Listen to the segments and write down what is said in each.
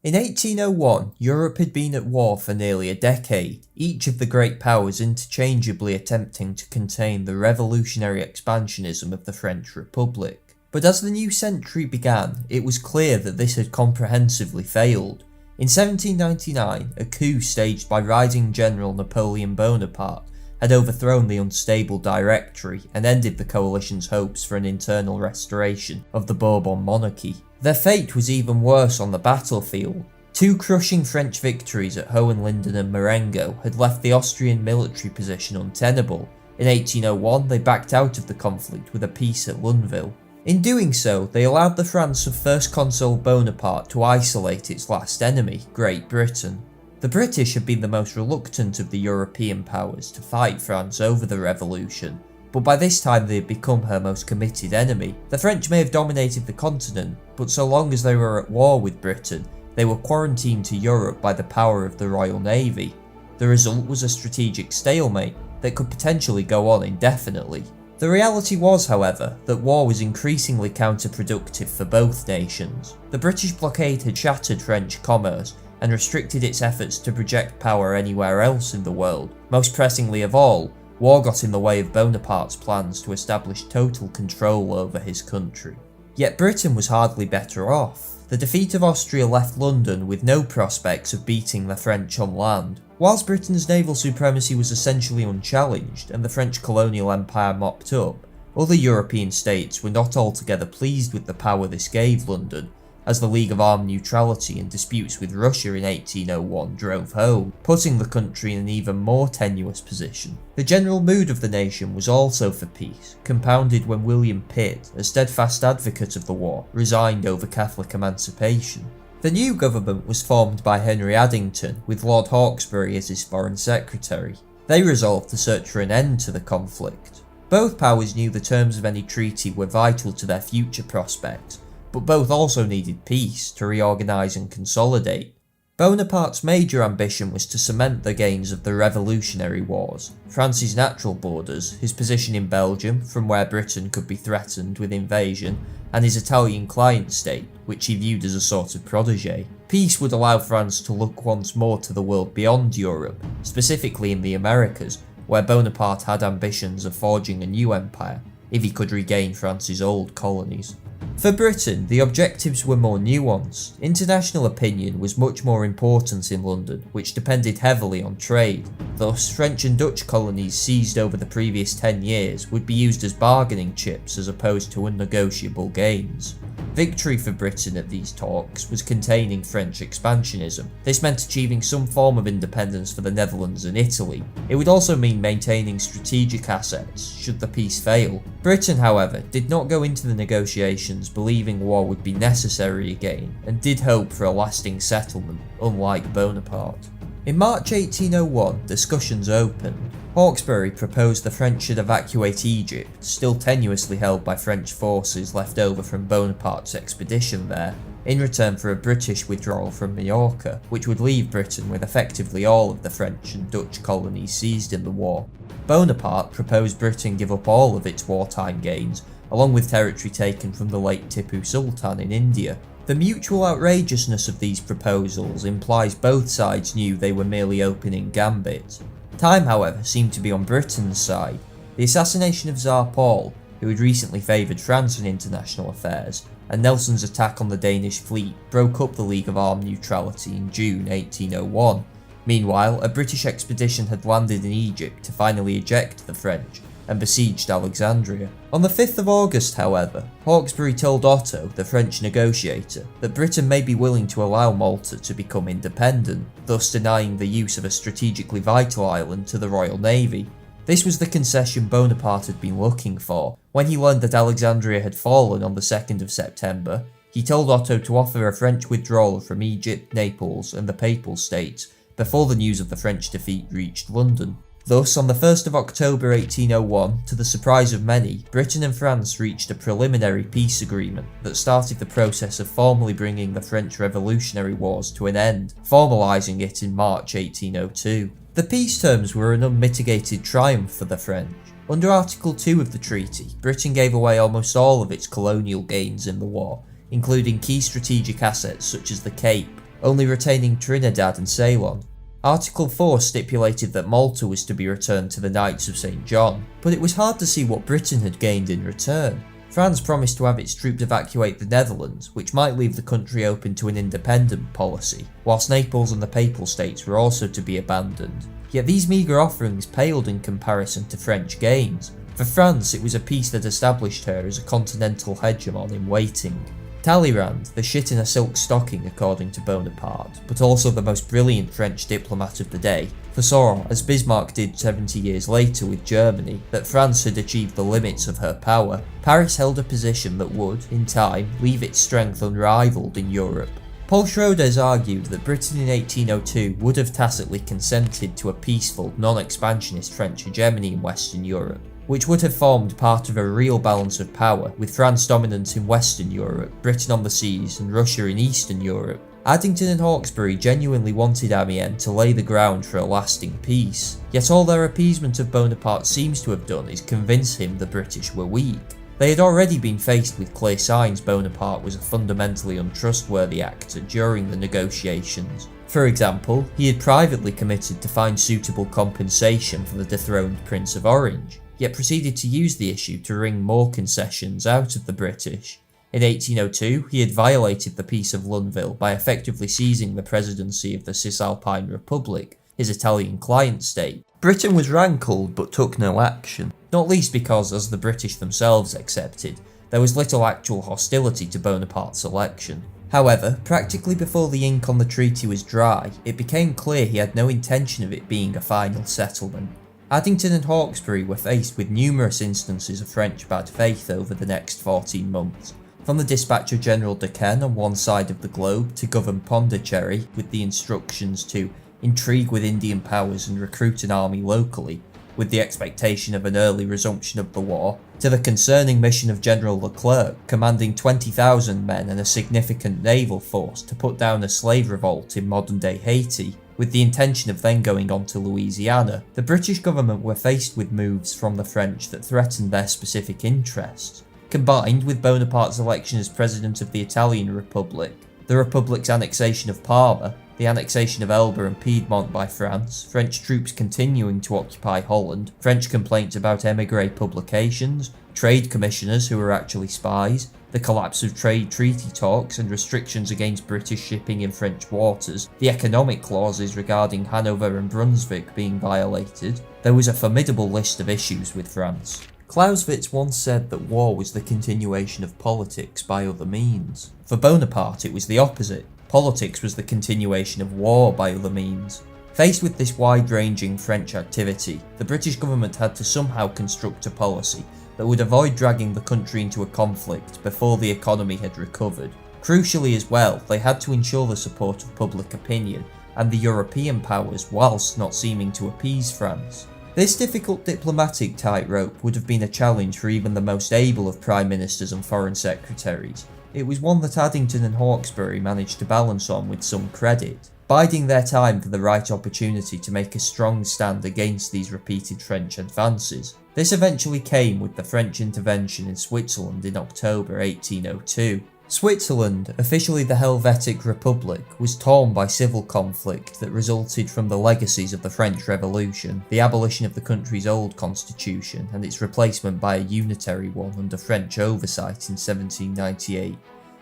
In 1801, Europe had been at war for nearly a decade, each of the great powers interchangeably attempting to contain the revolutionary expansionism of the French Republic. But as the new century began, it was clear that this had comprehensively failed. In 1799, a coup staged by rising General Napoleon Bonaparte had overthrown the unstable Directory and ended the coalition's hopes for an internal restoration of the Bourbon monarchy. Their fate was even worse on the battlefield. Two crushing French victories at Hohenlinden and Marengo had left the Austrian military position untenable. In 1801, they backed out of the conflict with a peace at Luneville. In doing so, they allowed the France of First Consul Bonaparte to isolate its last enemy, Great Britain. The British had been the most reluctant of the European powers to fight France over the revolution, but by this time they had become her most committed enemy. The French may have dominated the continent, but so long as they were at war with Britain, they were quarantined to Europe by the power of the Royal Navy. The result was a strategic stalemate that could potentially go on indefinitely. The reality was, however, that war was increasingly counterproductive for both nations. The British blockade had shattered French commerce and restricted its efforts to project power anywhere else in the world. Most pressingly of all, war got in the way of Bonaparte's plans to establish total control over his country. Yet Britain was hardly better off. The defeat of Austria left London with no prospects of beating the French on land. Whilst Britain's naval supremacy was essentially unchallenged and the French colonial empire mopped up, other European states were not altogether pleased with the power this gave London, as the League of Armed Neutrality and disputes with Russia in 1801 drove home, putting the country in an even more tenuous position. The general mood of the nation was also for peace, compounded when William Pitt, a steadfast advocate of the war, resigned over Catholic emancipation. The new government was formed by Henry Addington, with Lord Hawkesbury as his foreign secretary. They resolved to search for an end to the conflict. Both powers knew the terms of any treaty were vital to their future prospects, but both also needed peace to reorganise and consolidate. Bonaparte's major ambition was to cement the gains of the Revolutionary Wars, France's natural borders, his position in Belgium, from where Britain could be threatened with invasion, and his Italian client state, which he viewed as a sort of protégé. Peace would allow France to look once more to the world beyond Europe, specifically in the Americas, where Bonaparte had ambitions of forging a new empire, if he could regain France's old colonies. For Britain, the objectives were more nuanced. International opinion was much more important in London, which depended heavily on trade. Thus, French and Dutch colonies seized over the previous 10 years would be used as bargaining chips as opposed to unnegotiable gains. Victory for Britain at these talks was containing French expansionism. This meant achieving some form of independence for the Netherlands and Italy. It would also mean maintaining strategic assets should the peace fail. Britain, however, did not go into the negotiations believing war would be necessary again, and did hope for a lasting settlement, unlike Bonaparte. In March 1801, discussions opened. Hawkesbury proposed the French should evacuate Egypt, still tenuously held by French forces left over from Bonaparte's expedition there, in return for a British withdrawal from Majorca, which would leave Britain with effectively all of the French and Dutch colonies seized in the war. Bonaparte proposed Britain give up all of its wartime gains, along with territory taken from the late Tipu Sultan in India. The mutual outrageousness of these proposals implies both sides knew they were merely opening gambits. Time, however, seemed to be on Britain's side. The assassination of Tsar Paul, who had recently favoured France in international affairs, and Nelson's attack on the Danish fleet broke up the League of Armed Neutrality in June 1801. Meanwhile, a British expedition had landed in Egypt to finally eject the French, and besieged Alexandria. On the 5th of August, however, Hawkesbury told Otto, the French negotiator, that Britain may be willing to allow Malta to become independent, thus denying the use of a strategically vital island to the Royal Navy. This was the concession Bonaparte had been looking for. When he learned that Alexandria had fallen on the 2nd of September, he told Otto to offer a French withdrawal from Egypt, Naples, and the Papal States before the news of the French defeat reached London. Thus, on the 1st of October 1801, to the surprise of many, Britain and France reached a preliminary peace agreement that started the process of formally bringing the French Revolutionary Wars to an end, formalising it in March 1802. The peace terms were an unmitigated triumph for the French. Under Article 2 of the treaty, Britain gave away almost all of its colonial gains in the war, including key strategic assets such as the Cape, only retaining Trinidad and Ceylon. Article 4 stipulated that Malta was to be returned to the Knights of St. John, but it was hard to see what Britain had gained in return. France promised to have its troops evacuate the Netherlands, which might leave the country open to an independent policy, whilst Naples and the Papal States were also to be abandoned. Yet these meagre offerings paled in comparison to French gains. For France, it was a peace that established her as a continental hegemon in waiting. Talleyrand, the shit in a silk stocking according to Bonaparte, but also the most brilliant French diplomat of the day, foresaw, as Bismarck did 70 years later with Germany, that France had achieved the limits of her power. Paris held a position that would, in time, leave its strength unrivaled in Europe. Paul Schroders argued that Britain in 1802 would have tacitly consented to a peaceful, non-expansionist French hegemony in Western Europe, which would have formed part of a real balance of power, with France dominant in Western Europe, Britain on the seas, and Russia in Eastern Europe. Addington and Hawkesbury genuinely wanted Amiens to lay the ground for a lasting peace, yet all their appeasement of Bonaparte seems to have done is convince him the British were weak. They had already been faced with clear signs Bonaparte was a fundamentally untrustworthy actor during the negotiations. For example, he had privately committed to find suitable compensation for the dethroned Prince of Orange, yet proceeded to use the issue to wring more concessions out of the British. In 1802, he had violated the Peace of Luneville by effectively seizing the presidency of the Cisalpine Republic, his Italian client state. Britain was rankled but took no action, not least because, as the British themselves accepted, there was little actual hostility to Bonaparte's election. However, practically before the ink on the treaty was dry, it became clear he had no intention of it being a final settlement. Addington and Hawkesbury were faced with numerous instances of French bad faith over the next 14 months. From the dispatch of General Duquesne on one side of the globe to govern Pondicherry with the instructions to intrigue with Indian powers and recruit an army locally, with the expectation of an early resumption of the war, to the concerning mission of General Leclerc, commanding 20,000 men and a significant naval force to put down a slave revolt in modern-day Haiti, with the intention of then going on to Louisiana. The British government were faced with moves from the French that threatened their specific interests. Combined with Bonaparte's election as President of the Italian Republic, the Republic's annexation of Parma, the annexation of Elba and Piedmont by France, French troops continuing to occupy Holland, French complaints about émigré publications, trade commissioners who were actually spies, the collapse of trade treaty talks and restrictions against British shipping in French waters, the economic clauses regarding Hanover and Brunswick being violated, there was a formidable list of issues with France. Clausewitz once said that war was the continuation of politics by other means. For Bonaparte, it was the opposite. Politics was the continuation of war by other means. Faced with this wide-ranging French activity, the British government had to somehow construct a policy that would avoid dragging the country into a conflict before the economy had recovered. Crucially as well, they had to ensure the support of public opinion and the European powers whilst not seeming to appease France. This difficult diplomatic tightrope would have been a challenge for even the most able of prime ministers and foreign secretaries. It was one that Addington and Hawkesbury managed to balance on with some credit, biding their time for the right opportunity to make a strong stand against these repeated French advances. This eventually came with the French intervention in Switzerland in October 1802. Switzerland, officially the Helvetic Republic, was torn by civil conflict that resulted from the legacies of the French Revolution, the abolition of the country's old constitution and its replacement by a unitary one under French oversight in 1798.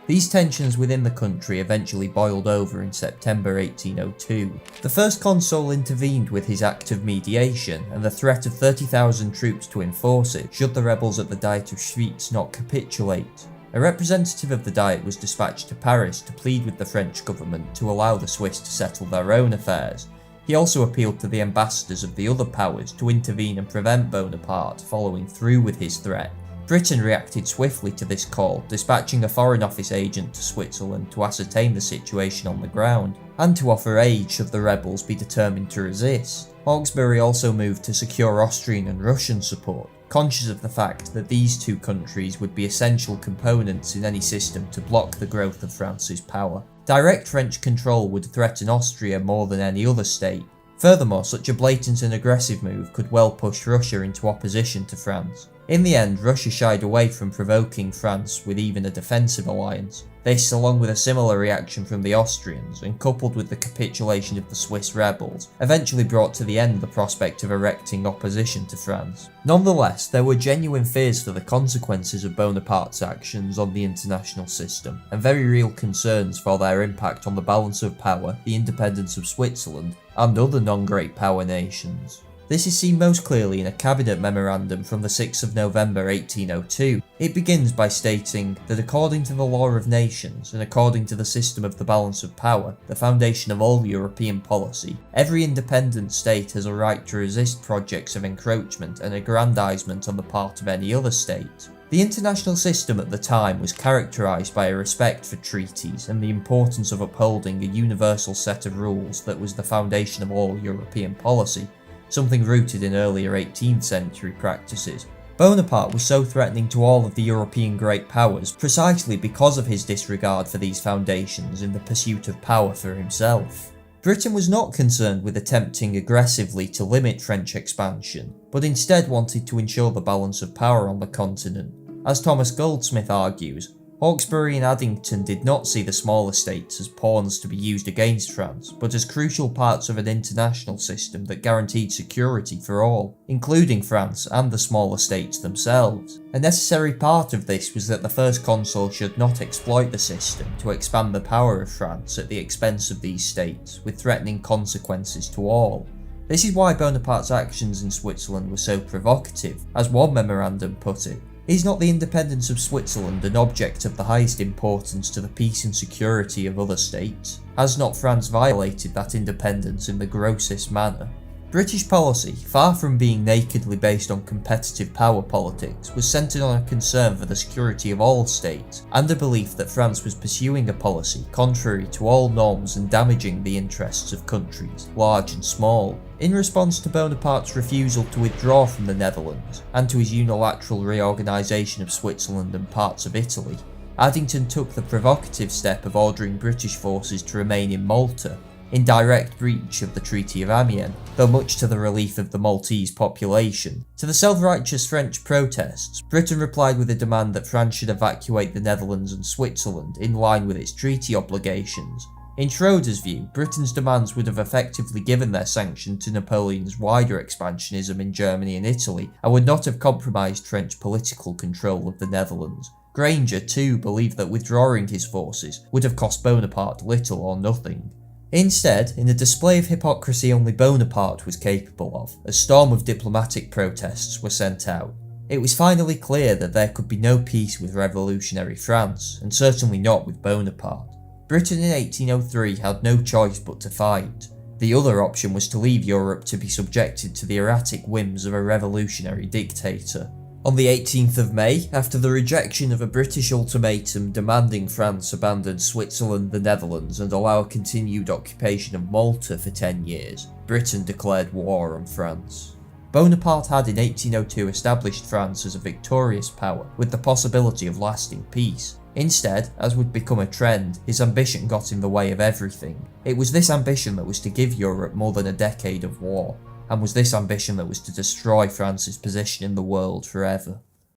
These tensions within the country eventually boiled over in September 1802. The first consul intervened with his act of mediation and the threat of 30,000 troops to enforce it should the rebels at the Diet of Schwyz not capitulate. A representative of the Diet was dispatched to Paris to plead with the French government to allow the Swiss to settle their own affairs. He also appealed to the ambassadors of the other powers to intervene and prevent Bonaparte following through with his threat. Britain reacted swiftly to this call, dispatching a Foreign Office agent to Switzerland to ascertain the situation on the ground, and to offer aid should the rebels be determined to resist. Hawkesbury also moved to secure Austrian and Russian support, conscious of the fact that these two countries would be essential components in any system to block the growth of France's power. Direct French control would threaten Austria more than any other state. Furthermore, such a blatant and aggressive move could well push Russia into opposition to France. In the end, Russia shied away from provoking France with even a defensive alliance. This, along with a similar reaction from the Austrians, and coupled with the capitulation of the Swiss rebels, eventually brought to the end the prospect of erecting opposition to France. Nonetheless, there were genuine fears for the consequences of Bonaparte's actions on the international system, and very real concerns for their impact on the balance of power, the independence of Switzerland, and other non-great power nations. This is seen most clearly in a cabinet memorandum from the 6th of November 1802. It begins by stating that according to the law of nations, and according to the system of the balance of power, the foundation of all European policy, every independent state has a right to resist projects of encroachment and aggrandizement on the part of any other state. The international system at the time was characterized by a respect for treaties and the importance of upholding a universal set of rules that was the foundation of all European policy, something rooted in earlier 18th century practices. Bonaparte was so threatening to all of the European great powers precisely because of his disregard for these foundations in the pursuit of power for himself. Britain was not concerned with attempting aggressively to limit French expansion, but instead wanted to ensure the balance of power on the continent. As Thomas Goldsmith argues, Hawkesbury and Addington did not see the smaller states as pawns to be used against France, but as crucial parts of an international system that guaranteed security for all, including France and the smaller states themselves. A necessary part of this was that the First Consul should not exploit the system to expand the power of France at the expense of these states, with threatening consequences to all. This is why Bonaparte's actions in Switzerland were so provocative. As one memorandum put it, is not the independence of Switzerland an object of the highest importance to the peace and security of other states? Has not France violated that independence in the grossest manner? British policy, far from being nakedly based on competitive power politics, was centred on a concern for the security of all states, and a belief that France was pursuing a policy contrary to all norms and damaging the interests of countries, large and small. In response to Bonaparte's refusal to withdraw from the Netherlands, and to his unilateral reorganisation of Switzerland and parts of Italy, Addington took the provocative step of ordering British forces to remain in Malta, in direct breach of the Treaty of Amiens, though much to the relief of the Maltese population. To the self-righteous French protests, Britain replied with a demand that France should evacuate the Netherlands and Switzerland in line with its treaty obligations. In Schroeder's view, Britain's demands would have effectively given their sanction to Napoleon's wider expansionism in Germany and Italy, and would not have compromised French political control of the Netherlands. Granger, too, believed that withdrawing his forces would have cost Bonaparte little or nothing. Instead, in a display of hypocrisy only Bonaparte was capable of, a storm of diplomatic protests were sent out. It was finally clear that there could be no peace with revolutionary France, and certainly not with Bonaparte. Britain in 1803 had no choice but to fight. The other option was to leave Europe to be subjected to the erratic whims of a revolutionary dictator. On the 18th of May, after the rejection of a British ultimatum demanding France abandon Switzerland, the Netherlands, and allow a continued occupation of Malta for 10 years, Britain declared war on France. Bonaparte had in 1802 established France as a victorious power, with the possibility of lasting peace. Instead, as would become a trend, his ambition got in the way of everything. It was this ambition that was to give Europe more than a decade of war, and was this ambition that was to destroy France's position in the world forever.